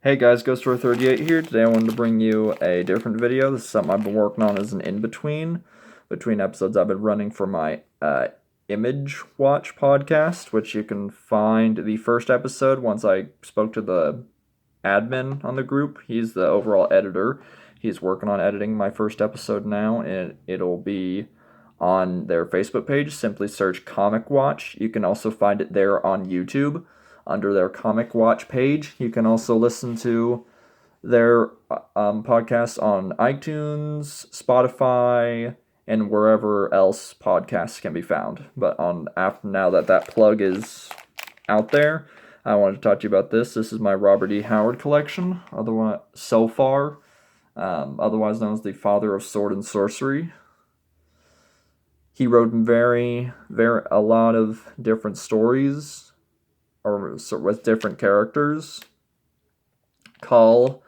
Hey guys, Ghost38 here. Today I wanted to bring you a different video. This is something I've been working on as an in-between. Between episodes I've been running for my Image Watch podcast, which you can find the first episode once I spoke to the admin on the group. He's the overall editor. He's working on editing my first episode now, and it'll be on their Facebook page. Simply search Comic Watch. You can also find it there on YouTube under their Comic Watch page. You can also listen to their podcast on iTunes, Spotify, and wherever else podcasts can be found. But after now that plug is out there, I wanted to talk to you about this. This is my Robert E. Howard collection, otherwise known as the father of sword and sorcery. He wrote a lot of different stories, or with different characters. Cull,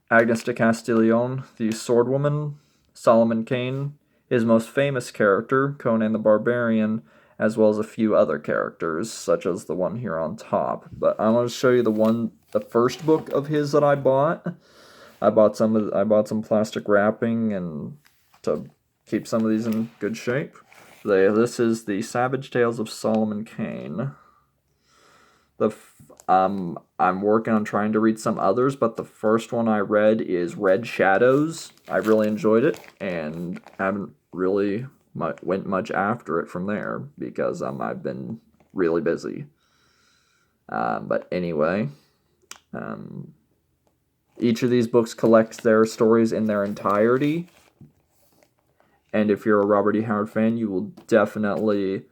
Agnes de Castillon, the Swordwoman, Solomon Kane, his most famous character, Conan the Barbarian, as well as a few other characters, such as the one here on top. But I want to show you the first book of his that I bought. I bought some plastic wrapping and to keep some of these in good shape. This is the Savage Tales of Solomon Kane. I'm working on trying to read some others, but the first one I read is Red Shadows. I really enjoyed it, and haven't really went much after it from there, because I've been really busy. But anyway, each of these books collects their stories in their entirety, and if you're a Robert E. Howard fan, you will definitely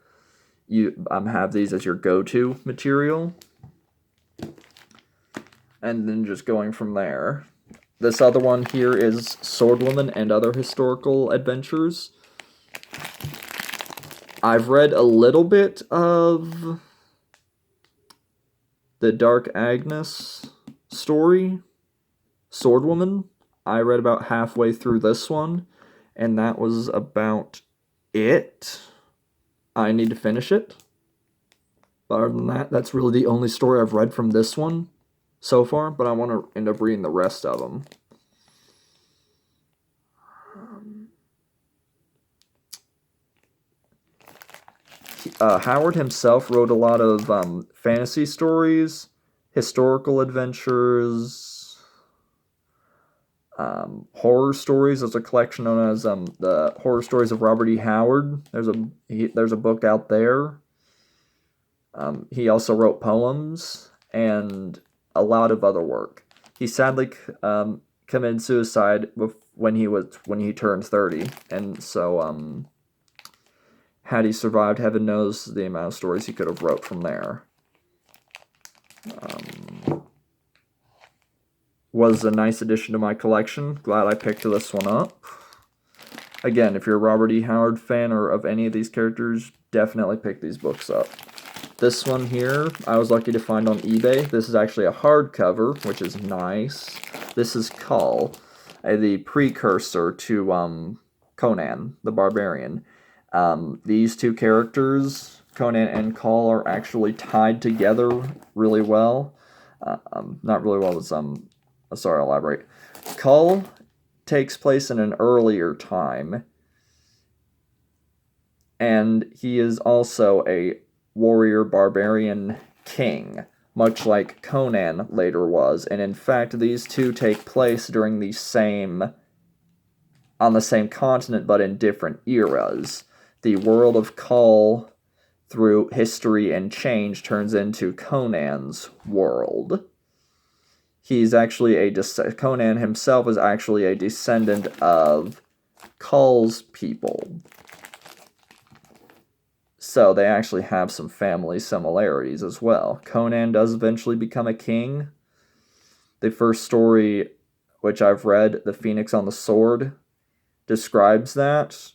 have these as your go-to material. And then just going from there. This other one here is Swordwoman and Other Historical Adventures. I've read a little bit of the Dark Agnes story, Swordwoman. I read about halfway through this one, and that was about it. I need to finish it. But other than that, that's really the only story I've read from this one so far, but I want to end up reading the rest of them. Howard himself wrote a lot of fantasy stories, historical adventures, horror stories. There's a collection known as the Horror Stories of Robert E. Howard. There's a book out there. He also wrote poems and a lot of other work. He sadly committed suicide when he turned 30, and so had he survived, heaven knows the amount of stories he could have wrote from there. Was a nice addition to my collection. Glad I picked this one up. Again, if you're a Robert E. Howard fan or of any of these characters, definitely pick these books up. This one here, I was lucky to find on eBay. This is actually a hardcover, which is nice. This is Cull, the precursor to Conan the Barbarian. These two characters, Conan and Cull, are actually tied together really well. Not really well, but sorry, I'll elaborate. Cull takes place in an earlier time, and he is also a warrior barbarian king, much like Conan later was, and in fact these two take place on the same continent but in different eras. The world of Cull, through history and change, turns into Conan's world. Conan himself is actually a descendant of Cull's people. So they actually have some family similarities as well. Conan does eventually become a king. The first story, which I've read, The Phoenix on the Sword, describes that.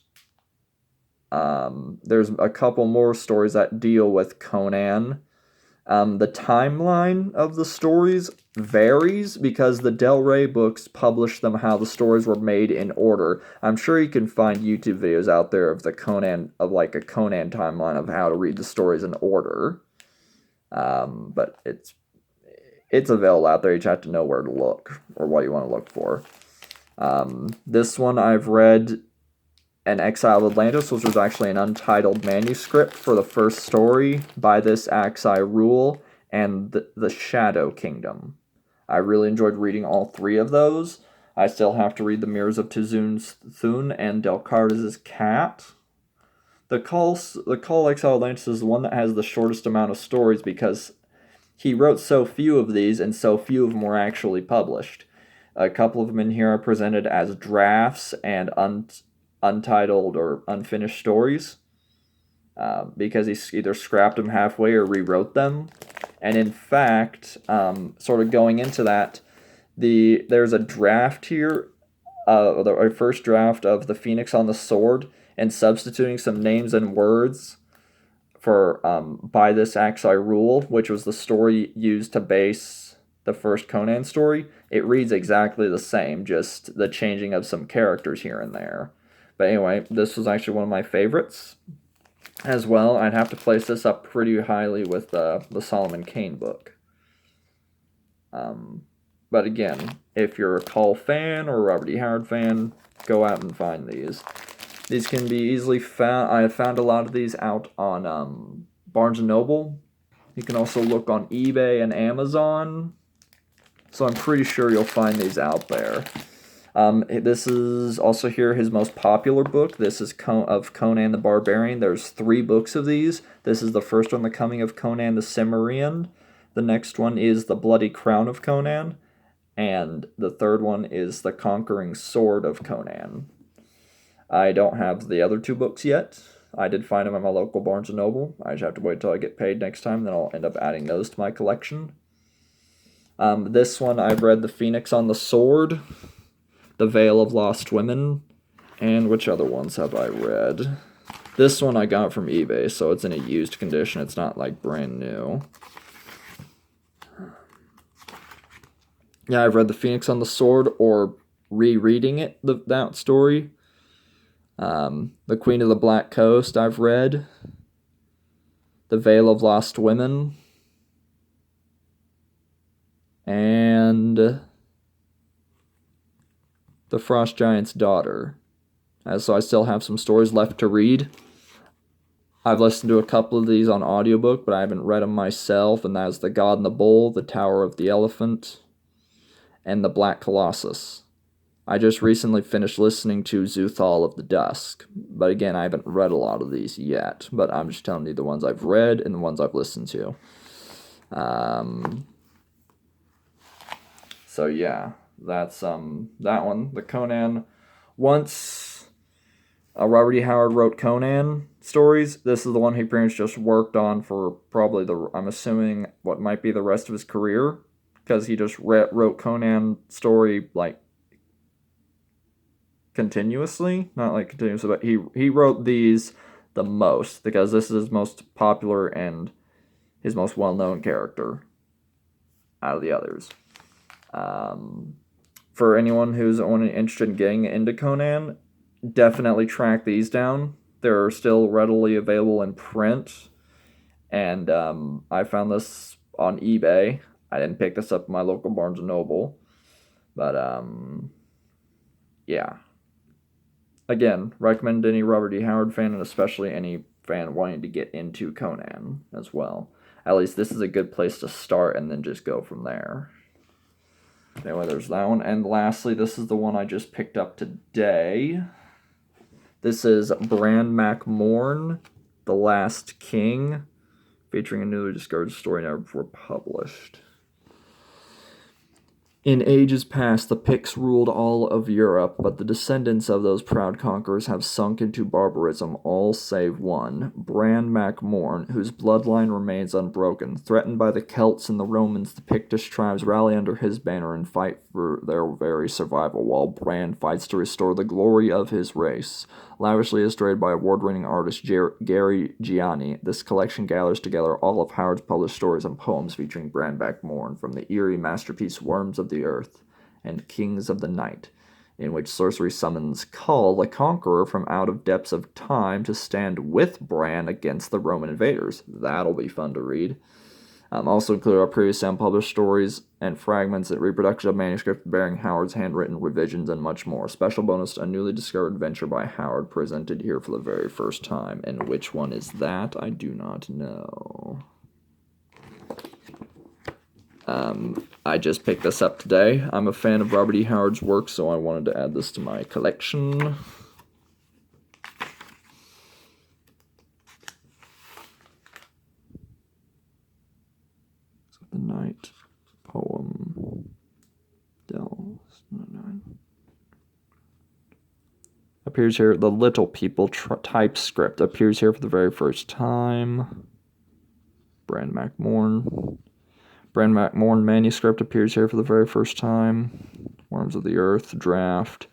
There's a couple more stories that deal with Conan. The timeline of the stories varies because the Del Rey books publish them how the stories were made in order. I'm sure you can find YouTube videos out there of a Conan timeline of how to read the stories in order. But it's available out there. You just have to know where to look or what you want to look for. This one I've read, An Exiled Atlantis, which was actually an untitled manuscript for the first story by this Axai Rule, and the Shadow Kingdom. I really enjoyed reading all three of those. I still have to read The Mirrors of Tuzun's Thun and Delcartes' Cat. The Call Exiled Atlantis is the one that has the shortest amount of stories because he wrote so few of these and so few of them were actually published. A couple of them in here are presented as drafts and untitled or unfinished stories because he either scrapped them halfway or rewrote them. And in fact, sort of going into that, there's a draft here, a first draft of The Phoenix on the Sword, and substituting some names and words for by this Axai Rule, which was the story used to base the first Conan story. It reads exactly the same, just the changing of some characters here and there. But anyway, this was actually one of my favorites as well. I'd have to place this up pretty highly with the Solomon Kane book. But again, if you're a Call fan or a Robert E. Howard fan, go out and find these. These can be easily found. I have found a lot of these out on Barnes & Noble. You can also look on eBay and Amazon. So I'm pretty sure you'll find these out there. This is also here his most popular book. This is of Conan the Barbarian. There's 3 books of these. This is the first one, The Coming of Conan the Cimmerian. The next one is The Bloody Crown of Conan. And the third one is The Conquering Sword of Conan. I don't have the other 2 books yet. I did find them at my local Barnes & Noble. I just have to wait till I get paid next time, then I'll end up adding those to my collection. This one, I've read The Phoenix on the Sword, The Veil of Lost Women, and which other ones have I read? This one I got from eBay, so it's in a used condition. It's not like brand new. Yeah, I've read The Phoenix on the Sword, or rereading it, that story. The Queen of the Black Coast, I've read. The Veil of Lost Women. And The Frost Giant's Daughter. So I still have some stories left to read. I've listened to a couple of these on audiobook, but I haven't read them myself, and that's The God and the Bull, The Tower of the Elephant, and The Black Colossus. I just recently finished listening to Zuthal of the Dusk, but again, I haven't read a lot of these yet, but I'm just telling you the ones I've read and the ones I've listened to. So yeah, that's that one. The Conan. Once Robert E. Howard wrote Conan stories, this is the one he pretty much just worked on for probably I'm assuming what might be the rest of his career, because he just wrote Conan story like continuously, not like continuously, but he wrote these the most because this is his most popular and his most well-known character out of the others. For anyone who's only interested in getting into Conan, definitely track these down. They're still readily available in print, and I found this on eBay. I didn't pick this up in my local Barnes & Noble, but yeah. Again, recommend any Robert E. Howard fan, and especially any fan wanting to get into Conan as well. At least this is a good place to start and then just go from there. Anyway, there's that one. And lastly, this is the one I just picked up today. This is Bran MacMorn, The Last King, featuring a newly discovered story never before published. In ages past, the Picts ruled all of Europe, but the descendants of those proud conquerors have sunk into barbarism, all save one, Bran MacMorn, whose bloodline remains unbroken. Threatened by the Celts and the Romans, the Pictish tribes rally under his banner and fight for their very survival, while Bran fights to restore the glory of his race. Lavishly illustrated by award-winning artist Gary Gianni, this collection gathers together all of Howard's published stories and poems featuring Bran MacMorn, from the eerie masterpiece Worms of the Earth and Kings of the Night, in which sorcery summons Kull, the Conqueror, from out of depths of time to stand with Bran against the Roman invaders. That'll be fun to read. Also included are previously unpublished stories and fragments and reproduction of manuscript bearing Howard's handwritten revisions and much more. Special bonus, a newly discovered adventure by Howard presented here for the very first time. And which one is that? I do not know. I just picked this up today. I'm a fan of Robert E. Howard's work, so I wanted to add this to my collection. The Night poem. Appears here. The Little People typescript appears here for the very first time. Bran MacMorn. Bran MacMorn manuscript appears here for the very first time. Worms of the Earth, draft,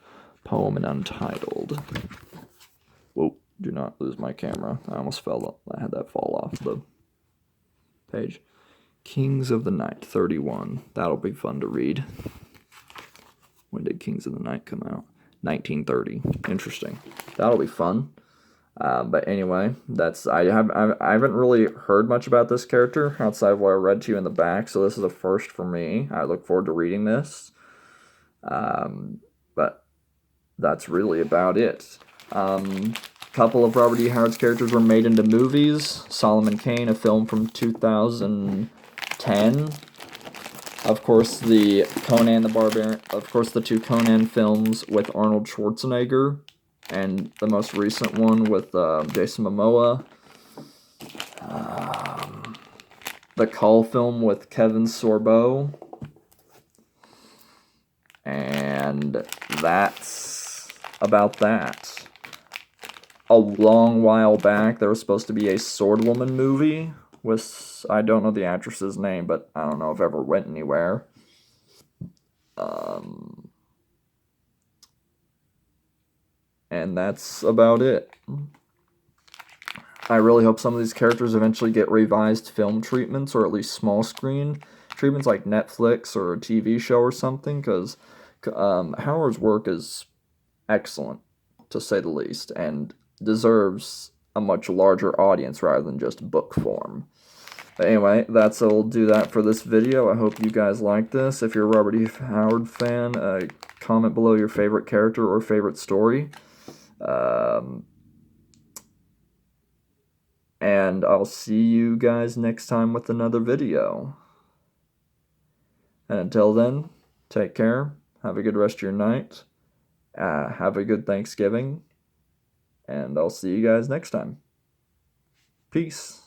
poem, and untitled. Whoa, do not lose my camera. I almost fell up. I had that fall off the page. Kings of the Night, 31. That'll be fun to read. When did Kings of the Night come out? 1930. Interesting. That'll be fun. But anyway, I haven't really heard much about this character outside of what I read to you in the back, so this is a first for me. I look forward to reading this. But that's really about it. Couple of Robert E. Howard's characters were made into movies. Solomon Kane, a film from 2010. Of course, the Conan the Barbarian. Of course, the two Conan films with Arnold Schwarzenegger. And the most recent one with Jason Momoa. The Cull film with Kevin Sorbo. And that's about that. A long while back, there was supposed to be a Sword Woman movie with, I don't know the actress's name, but I don't know if it ever went anywhere. And that's about it. I really hope some of these characters eventually get revised film treatments, or at least small screen treatments like Netflix or a TV show or something, because Howard's work is excellent, to say the least, and deserves a much larger audience rather than just book form. But anyway, will do that for this video. I hope you guys like this. If you're a Robert E. Howard fan, comment below your favorite character or favorite story. And I'll see you guys next time with another video. And until then, take care. Have a good rest of your night. Have a good Thanksgiving. And I'll see you guys next time. Peace.